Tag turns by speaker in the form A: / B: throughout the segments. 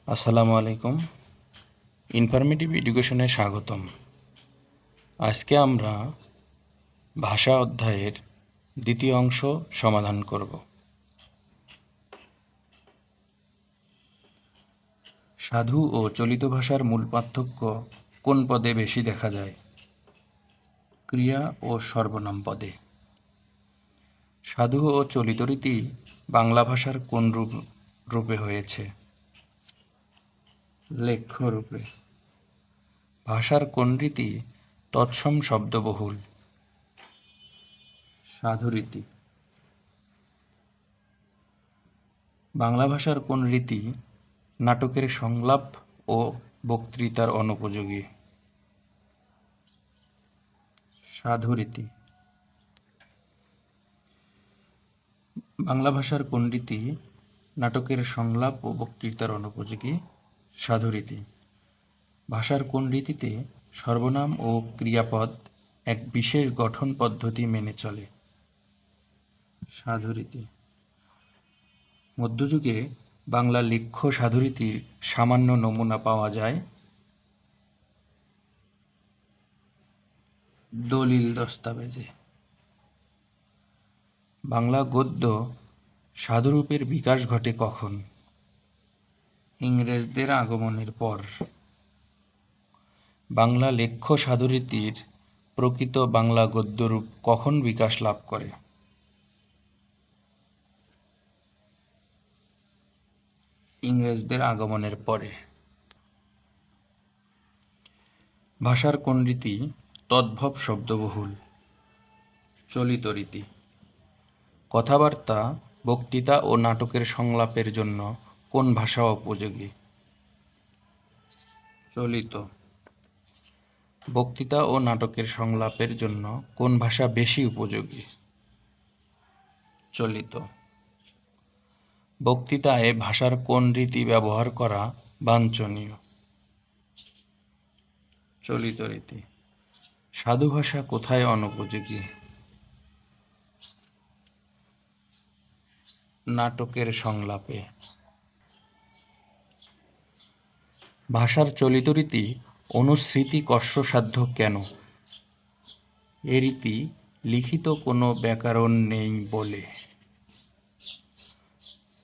A: আসসালামু আলাইকুম। ইনফরমেটিভ এডুকেশনে স্বাগতম। আজকে আমরা ভাষা অধ্যায়ের দ্বিতীয় অংশ সমাধান করব। সাধু ও চলিত ভাষার মূল পার্থক্য কোন পদে বেশি দেখা যায়? ক্রিয়া ও সর্বনাম পদে। সাধু ও চলিত রীতি বাংলা ভাষার কোন রূপে হয়েছে? লেখ্য রূপে। ভাষার কোন রীতি তৎসম শব্দবহুল? সাধু রীতি। বাংলা ভাষার কোন রীতি নাটকের সংলাপ ও বক্তৃতার অনুপযোগী? সাধু রীতি। বাংলা ভাষার কোন রীতি নাটকের সংলাপ ও বক্তৃতার অনুপযোগী? সাধু রীতি। ভাষার কোন রীতিতে সর্বনাম ও ক্রিয়াপদ এক বিশেষ গঠন পদ্ধতি মেনে চলে? সাধু রীতি। মধ্যযুগে বাংলা লেখ্য সাধুরীতির সামান্য নমুনা পাওয়া যায় দলিল দস্তাবেজে। বাংলা গদ্য সাধুরূপের বিকাশ ঘটে কখন? ইংরেজদের আগমনের পর। বাংলা লেখ্য সাধুরীতির প্রকৃত বাংলা গদ্যরূপ কখন বিকাশ লাভ করে? ইংরেজদের আগমনের পরে। ভাষার কোন রীতি তদ্ভব শব্দবহুল? চলিত রীতি। কথাবার্তা, বক্তৃতা ও নাটকের সংলাপের জন্য কোন ভাষা উপযোগী? চলিত। বক্তৃতা ও নাটকের সংলাপের জন্য কোন ভাষা বেশি উপযোগী? চলিত। বক্তৃতায় ভাষার কোন রীতি ব্যবহার করা বাঞ্ছনীয়? চলিত রীতি। সাধু ভাষা কোথায় অনুপযোগী? নাটকের সংলাপে। ভাষার চলিত রীতি অনুস্মৃতি কষ্টসাধ্য কেন? এ রীতি লিখিত কোনো ব্যাকরণ নেই বলে।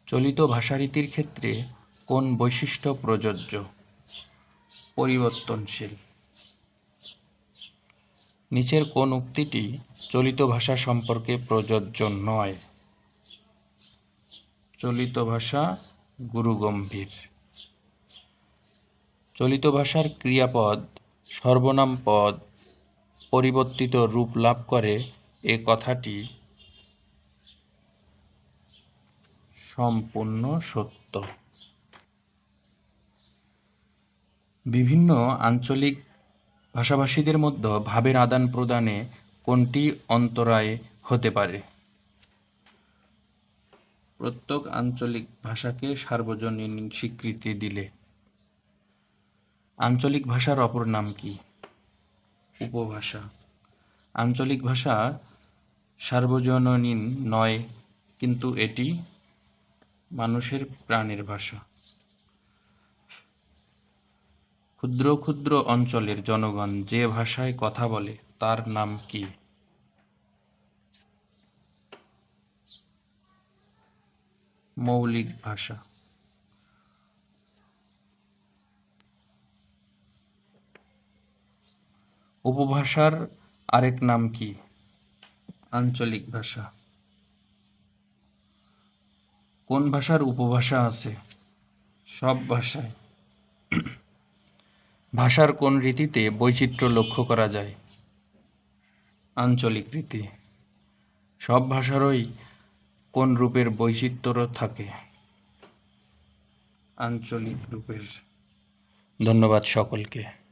A: চলিত ভাষারীতির ক্ষেত্রে কোন বৈশিষ্ট্য প্রযোজ্য? পরিবর্তনশীল। নিচের কোন উক্তিটি চলিত ভাষা সম্পর্কে প্রযোজ্য নয়? চলিত ভাষা গুরুগম্ভীর। চলিত ভাষার ক্রিয়াপদ সর্বনাম পদ পরিবর্তিত রূপ লাভ করে, এ কথাটি সম্পূর্ণ সত্য। বিভিন্ন আঞ্চলিক ভাষাভাষীদের মধ্যে ভাবের আদান প্রদানে কোনটি অন্তরায় হতে পারে? প্রত্যেক আঞ্চলিক ভাষাকে সার্বজনীন স্বীকৃতি দিলে। আঞ্চলিক ভাষার অপর নাম কি? উপভাষা। আঞ্চলিক ভাষা সার্বজনীন নয়, কিন্তু এটি মানুষের প্রাণের ভাষা। ক্ষুদ্র ক্ষুদ্র অঞ্চলের জনগণ যে ভাষায় কথা বলে তার নাম কি? মৌলিক ভাষা। উপভাষার আরেক নাম কি? আঞ্চলিক ভাষা। কোন ভাষার উপভাষা আছে? সব ভাষায়। ভাষার কোন রীতিতে বৈচিত্র্য লক্ষ্য করা যায়? আঞ্চলিক রীতি। সব ভাষারই কোন রূপের বৈচিত্র্য থাকে? আঞ্চলিক রূপের। ধন্যবাদ সকলকে।